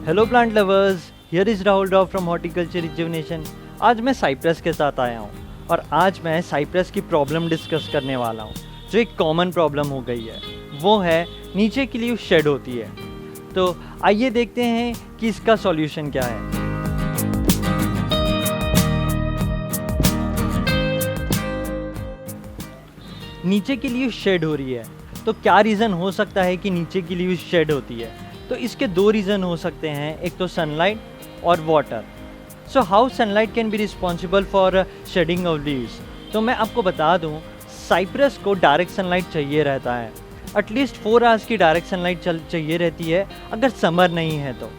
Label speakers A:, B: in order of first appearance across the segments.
A: Hello plant lovers, here is Rahul Rao from horticulture rejuvenation. आज मैं Cyprus के साथ आया हूँ और आज मैं साइप्रस की प्रॉब्लम डिस्कस करने वाला हूँ जो एक कॉमन प्रॉब्लम हो गई है। वो है नीचे की लीव शेड होती है। तो आइए देखते हैं कि इसका सॉल्यूशन क्या है। नीचे की लीव शेड हो रही है तो क्या रीज़न हो सकता है कि नीचे की लीव शेड होती है? तो इसके दो रीज़न हो सकते हैं, एक तो सनलाइट और water. So how sunlight can be responsible for shedding of leaves. तो मैं आपको बता दूं, साइप्रस को डायरेक्ट सनलाइट चाहिए रहता है। एटलीस्ट 4 आवर्स की डायरेक्ट सनलाइट चाहिए रहती है अगर समर नहीं है तो।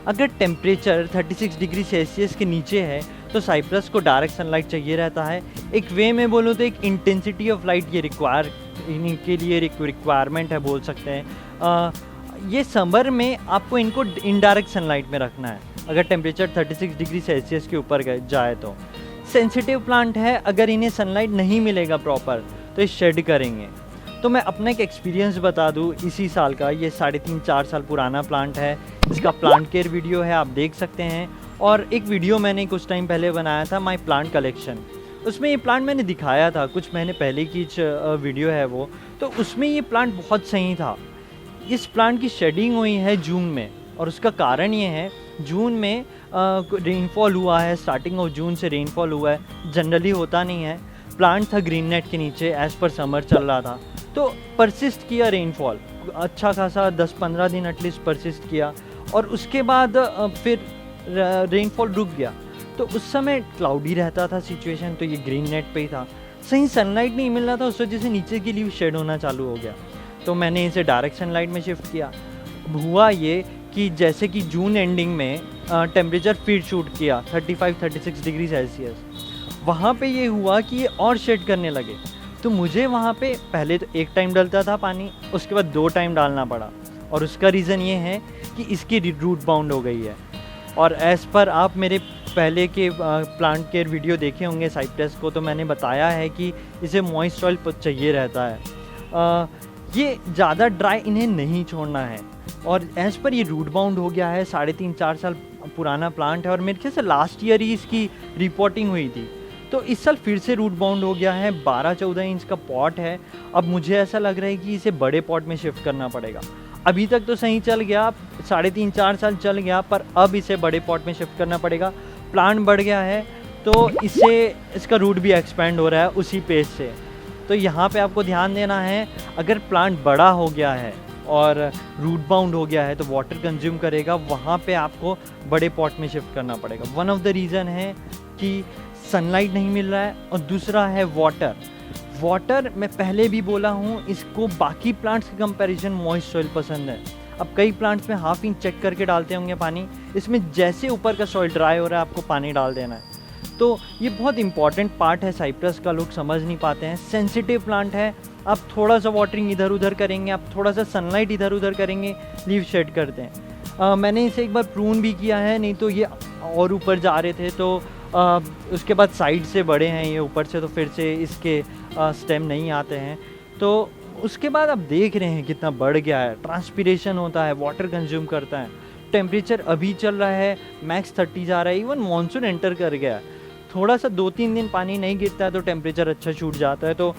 A: अगर टेम्परेचर 36 डिग्री सेल्सियस के नीचे है तो साइप्रस को डायरेक्ट सनलाइट चाहिए रहता है। एक वे में बोलूँ तो एक इंटेंसिटी ऑफ लाइट ये इनके लिए रिक्वायरमेंट है बोल सकते हैं। ये समर में आपको इनको इनडायरेक्ट सनलाइट में रखना है अगर टेम्परेचर 36 डिग्री सेल्सियस के ऊपर जाए तो। सेंसिटिव प्लांट है, अगर इन्हें सनलाइट नहीं मिलेगा प्रॉपर तो ये शेड करेंगे। तो मैं अपना एक एक्सपीरियंस बता दूँ इसी साल का। ये 3.5-4 साल पुराना प्लांट है। इसका प्लांट केयर वीडियो है, आप देख सकते हैं। और एक वीडियो मैंने कुछ टाइम पहले बनाया था, माई प्लांट कलेक्शन। उसमें ये प्लांट मैंने दिखाया था, कुछ महीने पहले की वीडियो है वो। तो उसमें ये प्लांट बहुत सही था। इस प्लांट की शेडिंग हुई है जून में और उसका कारण ये है, जून में रेनफॉल हुआ है। स्टार्टिंग ऑफ जून से रेनफॉल हुआ है, जनरली होता नहीं है। प्लांट था ग्रीन नेट के नीचे, एज़ पर समर चल रहा था तो परसिस्ट किया रेनफॉल अच्छा खासा, 10-15 दिन एटलीस्ट परसिस्ट किया। और उसके बाद फिर रेनफॉल रुक गया। तो उस समय क्लाउडी रहता था सिचुएशन, तो ये ग्रीन नेट पे ही था। सही सनलाइट नहीं मिल रहा था, उस वजह से नीचे की लीव शेड होना चालू हो गया। तो मैंने इसे डायरेक्ट सनलाइट में शिफ्ट किया। हुआ ये कि जैसे कि जून एंडिंग में टेम्परेचर फिर शूट किया 35-36 डिग्री सेल्सियस। वहाँ पे ये हुआ कि ये और शेड करने लगे। तो मुझे वहाँ पे पहले तो एक टाइम डलता था पानी, उसके बाद 2 टाइम डालना पड़ा। और उसका रीज़न ये है कि इसकी रूट बाउंड हो गई है। और एज़ पर आप मेरे पहले के प्लांट केयर वीडियो देखे होंगे साइप्रस को, तो मैंने बताया है कि इसे मॉइस्ट सॉइल चाहिए रहता है। ये ज़्यादा ड्राई इन्हें नहीं छोड़ना है। और एज़ पर ये रूट बाउंड हो गया है, 3.5-4 साल पुराना प्लांट है। और मेरे ख्याल से लास्ट ईयर ही इसकी रिपोर्टिंग हुई थी। तो इस साल फिर से रूट बाउंड हो गया है। 12-14 इंच का पॉट है। अब मुझे ऐसा लग रहा है कि इसे बड़े पॉट में शिफ्ट करना पड़ेगा। अभी तक तो सही चल गया, 3.5-4 साल चल गया, पर अब इसे बड़े पॉट में शिफ्ट करना पड़ेगा। प्लांट बढ़ गया है तो इसका रूट भी एक्सपेंड हो रहा है उसी पेस से। तो यहाँ पे आपको ध्यान देना है, अगर प्लांट बड़ा हो गया है और रूट बाउंड हो गया है तो वाटर कंज्यूम करेगा, वहाँ पे आपको बड़े पॉट में शिफ्ट करना पड़ेगा। वन ऑफ द रीज़न है कि सनलाइट नहीं मिल रहा है और दूसरा है वाटर मैं पहले भी बोला हूँ, इसको बाकी प्लांट्स के कंपैरिजन मॉइस्ट सॉइल पसंद है। अब कई प्लांट्स में ½ इंच चेक करके डालते होंगे पानी, इसमें जैसे ऊपर का सॉइल ड्राई हो रहा है आपको पानी डाल देना है। तो ये बहुत इंपॉर्टेंट पार्ट है साइप्रस का, लोग समझ नहीं पाते हैं। सेंसिटिव प्लांट है, आप थोड़ा सा वाटरिंग इधर उधर करेंगे, आप थोड़ा सा सनलाइट इधर उधर करेंगे, लीव शेड करते हैं। मैंने इसे एक बार प्रून भी किया है, नहीं तो ये और ऊपर जा रहे थे। तो उसके बाद साइड से बड़े हैं ये, ऊपर से तो फिर से इसके स्टेम नहीं आते हैं। तो उसके बाद आप देख रहे हैं कितना बढ़ गया है, ट्रांसपिरेशन होता है, वाटर कंज्यूम करता है। टेम्परेचर अभी चल रहा है मैक्स 30 जा रहा है, इवन मानसून एंटर कर गया है। थोड़ा सा 2-3 दिन पानी नहीं गिरता है तो टेम्परेचर अच्छा छूट जाता है। तो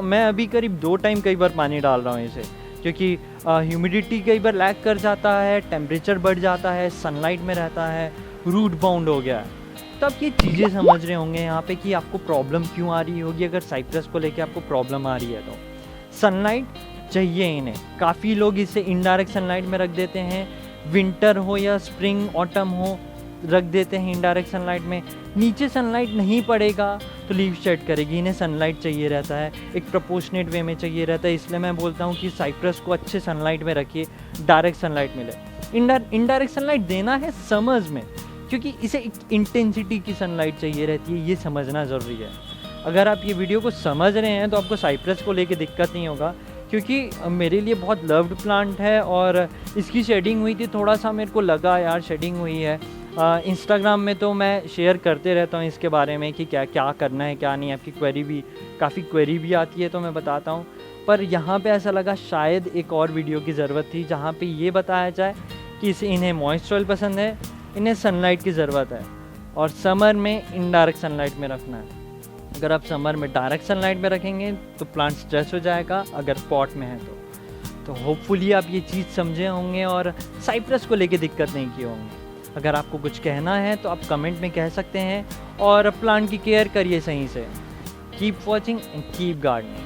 A: मैं अभी करीब 2 टाइम कई बार पानी डाल रहा हूँ इसे, क्योंकि ह्यूमिडिटी कई बार लैग कर जाता है, टेम्परेचर बढ़ जाता है, सनलाइट में रहता है, रूट बाउंड हो गया है। तो आप ये चीज़ें समझ रहे होंगे यहाँ पे कि आपको प्रॉब्लम क्यों आ रही होगी। अगर साइप्रस को लेके आपको प्रॉब्लम आ रही है तो सनलाइट चाहिए इन्हें। काफ़ी लोग इसे इनडायरेक्ट सनलाइट में रख देते हैं, विंटर हो या स्प्रिंग ऑटम हो रख देते हैं इनडायरेक्ट सनलाइट में। नीचे सनलाइट नहीं पड़ेगा तो लीव शेड करेगी। इन्हें सनलाइट चाहिए रहता है, एक प्रोपोर्शनेट वे में चाहिए रहता है। इसलिए मैं बोलता हूँ कि साइप्रस को अच्छे सनलाइट में रखिए, डायरेक्ट सनलाइट मिले। इनडायरेक्ट सनलाइट देना है समर्स में, क्योंकि इसे एक इंटेंसिटी की सनलाइट चाहिए रहती है, ये समझना ज़रूरी है। अगर आप ये वीडियो को समझ रहे हैं तो आपको साइप्रस को लेके दिक्कत नहीं होगा, क्योंकि मेरे लिए बहुत लव्ड प्लांट है। और इसकी शेडिंग हुई थी, थोड़ा सा मेरे को लगा यार शेडिंग हुई है। इंस्टाग्राम में तो मैं शेयर करते रहता हूँ इसके बारे में कि क्या क्या करना है क्या नहीं। आपकी काफ़ी क्वेरी भी आती है तो मैं बताता हूँ। पर यहाँ पे ऐसा लगा शायद एक और वीडियो की ज़रूरत थी जहाँ पे ये बताया जाए कि इन्हें मॉइस्ट सॉइल पसंद है, इन्हें सनलाइट की ज़रूरत है, और समर में इनडायरेक्ट सनलाइट में रखना है। अगर आप समर में डायरेक्ट सनलाइट में रखेंगे तो प्लांट स्ट्रेस हो जाएगा अगर पॉट में है तो होपफुली आप ये चीज़ समझे होंगे और साइप्रस को लेके दिक्कत नहीं की होंगी। अगर आपको कुछ कहना है तो आप कमेंट में कह सकते हैं, और प्लांट की केयर करिए सही से। Keep watching and keep gardening.